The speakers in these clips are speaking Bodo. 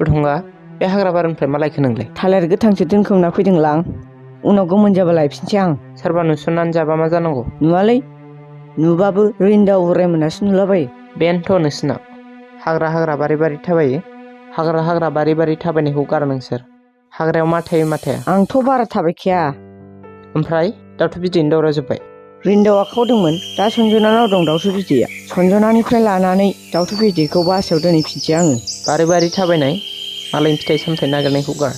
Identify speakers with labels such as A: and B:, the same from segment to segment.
A: बुथुंगा बे हाग्रा बारिनिफ्राय मा लायखो नोंलाय?
B: थालिर गोथांसो दोनखांना फैदोंलां उनाव गोमोन जाबा लायफिनसै आं।
A: सोरबा नुसननानै जाबा मा जानांगौ?
B: नुवालै नुबाबो रिन्दाव उरायमोनासो नुलाबायो।
A: बेनोथ' नोंसिना हाग्रा बारि बारि थाबायो। हाग्रा बारि बारि थाबायनायखौ गार नोंसोर। हाग्रायाव मा थायो मा थाया?
B: आंथ' बारा थाबायखाया।
A: ओमफ्राय दाउथु बिदैनि दावरा जोब्बाय?
B: रिन्दावआ खावदोंमोन, दा सनजनानाव दं दाउथु बिदैया। सनजनानिफ्राय लानानै दाउथु बिदैखौ बासायाव दोनहैफिनसै आङो।
A: बारि थाबायनाय मालायनि फिथाइ सामथाइ नागिरनायखौ गार।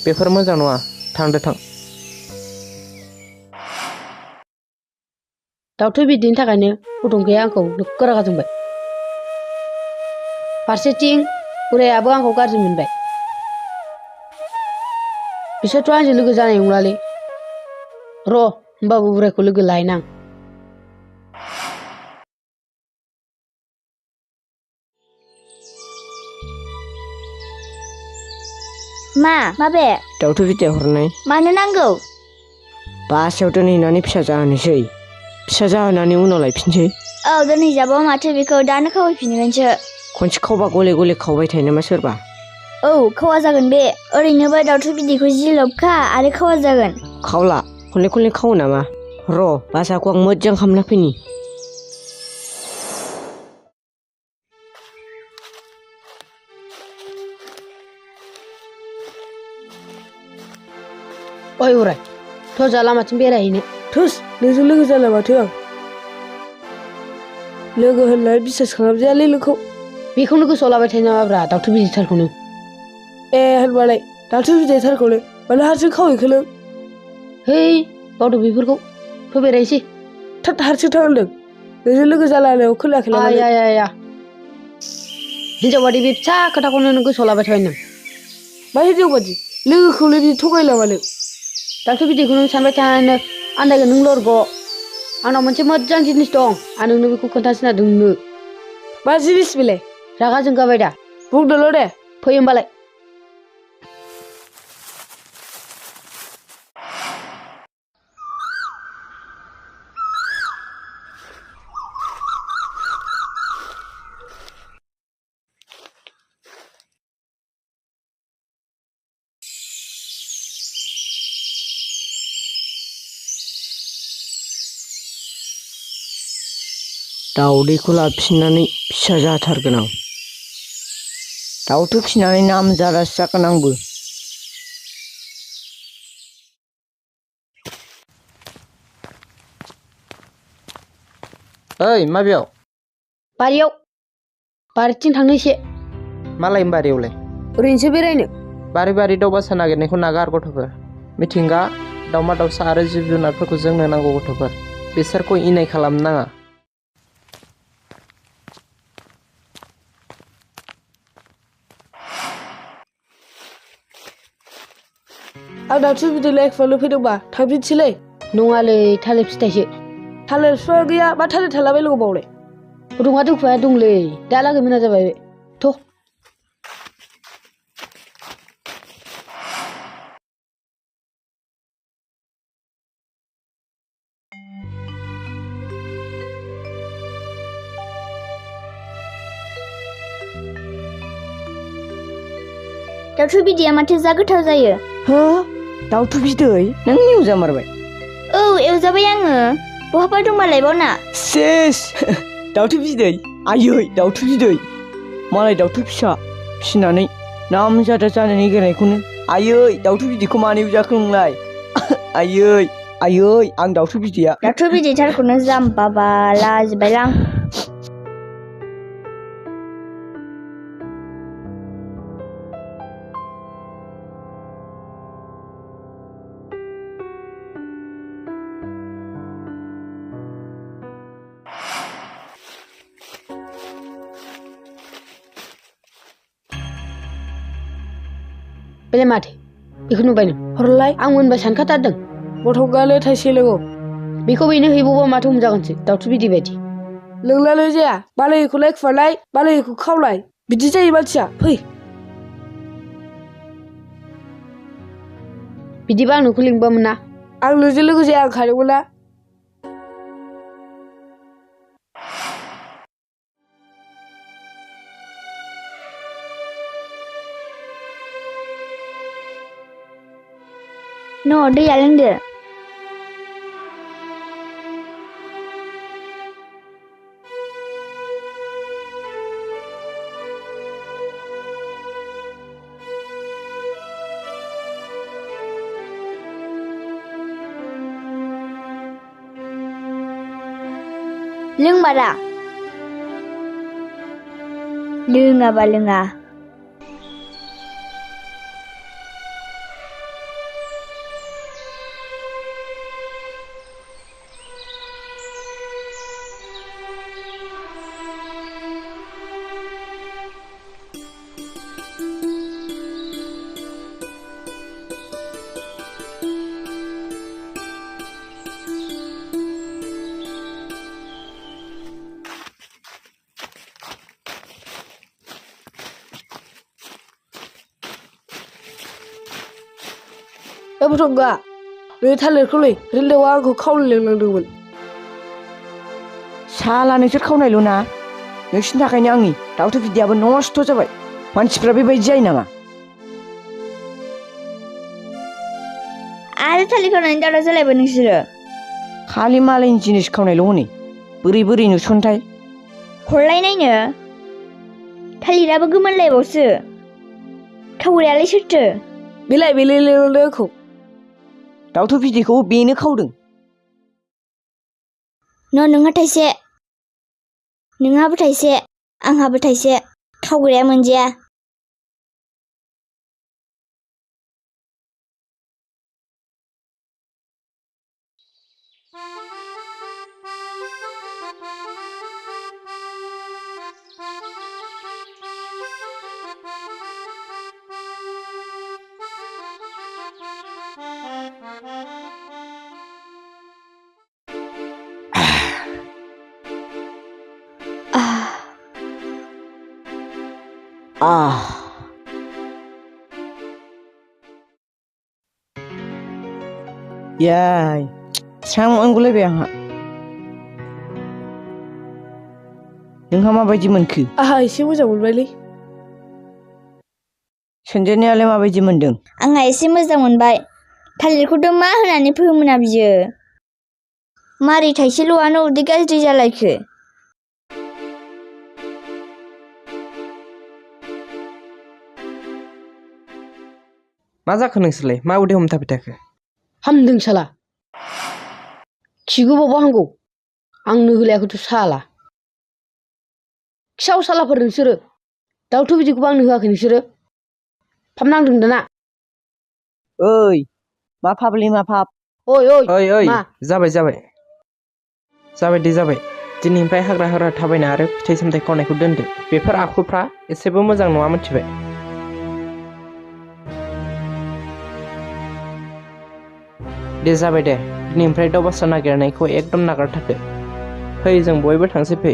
A: बेफोर मोजां नङा, थांदो थां।
C: दाउथु बिदैनि थाखायनो बुथुंगाया आंखौ नोगोर रागा जोंबाय। फारसेथिं उरायाबो आंखौ गाज्रि मोनबाय। बिसोरथ' आंजों लोगो जानाय नंलालै। र' होमबाबो उरायखौ लोगो लाहैनां।
D: माबे?
B: दाउथु बिदै हरनाय।
D: मानो नांगौ?
B: बासायाव दोनहैनानै फिसा जाहोनोसै। फिसा जाहोनानै उनाव लायफिनसै।
D: औ दोनहैजाबाव माथो, बेखौ दानो खावहैफिनगोनसो।
B: खनसे खावबा गले गले खावबाय थायो नामा सोरबा?
D: औ खावा जागोन बे। ओरैनोबो दाउथु बिदैखौ जिलबखा आरो खावा जागोन।
B: खावला खनले खावो नामा? र' बासाखौ आं मोजां खालामना फैनि।
C: ओइ उराय, थ' जा लामाथिं बेरायहैनो।
E: थुस, नोंजों लोगो जाला माथो आं। लोगो होननानै बिसास खालामजायालै नोंखौ।
C: बेखौनो गोसोआव लाबाय थायो नामाब्रा दाउथु बिदैथारखौनो?
E: ए होनबालाय दाउथु बिदैथारखौनो मानो हारसिं खावहैखो नों?
C: है बावदो बेफोरखौ, थ' बेरायनोसै।
E: थाद हारसिं थां होनदों। नोंजों लोगो जाला होननायाव खोनायाखै नामा नों?
C: आया हिनजाव बादि बे फिसा खोथाखौनो नों गोसोआव लाबाय थाबाय नों।
E: मा हिनजाव बादि? लोगोखौलाय बिदि थगायला मा नों?
C: दाउथु बिदैखौ नों सानबाय थानानैनो आन्दायगोन नों लरग'। आंनाव मोनसे मोजां जिनिस दं, आं नोंनो बेखौ खोन्थासै ना नोंनो।
E: मा जिनिस बेलाय?
C: रागा जोंगाबाय दा?
E: बुंदोल' दे।
C: फै होमबालाय।
B: दाउदैखौ लाफिननानै फिसा जाथारगोन आं। दाउथु फिसिनानै नाम जादासो जागोन आंबो।
A: ओइ माबेयाव?
C: बारियाव, बारिथिं थांनो एसे।
A: मालायनि बारियावलाय?
C: ओरैनोसो बेरायनो।
A: बारि दाउ बासा नागिरनायखौ नागार गथ'फोर। मिथिंगा, दाउमा दाउसा आरो जिब जुनारफोरखौ जोंनो नांगौ गथ'फोर। बिसोरखौ इनाय खालामनो नाङा।
E: आं दाउथु बिदै नागिरनो फैदोंबा थांफिनसैलै।
C: नङालै थालिर फिथाइसो।
E: थालिर बिफां गैया, मा थालिर थालाबायनांगौ बावलाय?
C: रुङा दुखुया दंलै, दालागै मोना जाबाय। थ'
D: दाउथु बिदैया माथो जा गोथाव जायो।
B: हो? दाउथु बिदै? नों एवजामारबाय?
D: औ एवजाबाय आङो। बहाबा दंबा लायबावना।
B: सेस दाउथु बिदै? आयै दाउथु बिदै? मालाय दाउथु फिसा फिसिनानै नाम जादा जानो नागिरनायखौनो आयै दाउथु बिदैखौ मानो एवजाखो नोंलाय? आयै आं दाउथु बिदैया।
D: दाउथु बिदैथारखौनो जाम्बाबा लाजिबायलां।
C: बेलाय माथो? बेखौ नुबाय नों?
E: हरलाय।
C: आं मोनबाय सानखाथारदों।
E: गथ'गाले थाइसे लोगो।
C: बेखौ बेनो हैबावबा माथो हमजागोनसो दाउथु बिदै बायदि।
E: लोंलाय जाया, मालायखौ नायखुमालाय, मालायखौ खावलाय, बिदि जायो मानसिया। फै।
C: बिदिबा आं नोंखौ लिंबामोन ना।
E: आं नोंजों लोगो जाया होनखादोंमोन ना।
D: न' दैया लोंदो लोंमारा लोङाबा लोङा
E: बुथुमगा बे थालिरखौलै रिन्दावा आंखौ खावनो लिंलांदोंमोन
B: साला नोंसोर खावनायल' ना नोंसिनि थाखायनो आंनि दावथु बिदैयाबो नस्थ' जाबाय मानसिफ्रा बेबायदि जायो नामा
D: आरो थालिर खावनानै दावराव जालायबाय नोंसोरो
B: खालि मालायनि जिनिस खावनायल' हनै बोरै नुसनथाय
D: हरलायनायनो थालिराबो गोमोनलायबावसो खावग्रायालाय सोरथो
E: बेलाय बेलाय लिंलांदों आंखौ
B: दावथु बिदैखौ बेनो खावदों
D: नोंहा थाइसे नोंहाबो थाइसे आंहाबो थाइसे खावग्राया मोनजाया
B: याय स्रां मोनगुलायबाय आंहा नोंहा माबायदि मोनखो
E: आहा एसे मोजां मोनबायलै
B: सोनजेननायालाय माबायदि मोनदों
D: आंहा एसे मोजां मोनबाय थालिरखौथ' मा होनानै फोमोना बियो मारै थाइसेल'आनो उदै गाज्रि जालायखो
A: मा जाखो नोंसोरलाय मा उदै हमथाबाय थाखो
C: हामदों साला खिगोबावबो हांगौ आंनो होलायाखैथ' साला खिसाव सालाफोर नोंसोरो दाउथु बिदैखौबो आंनो होआखै नोंसोरो फाप नांदों दाना
B: ओइ मा फाबलै मा फाब
C: ओइ
A: ओइ
C: मा
A: जाबाय दे जाबाय दिनैनिफ्राय हाग्रा थाबायना आरो फिथाइ सामथाइ खावनायखौ दोनदो बेफोर आखुफ्रा एसेबो मोजां नङा मिथिबाय दे जाबाय दे दिनैनिफ्राय दाउ बासा नागिरनायखौ एकदम नागारथारदो फै जों बयबो थांसै फै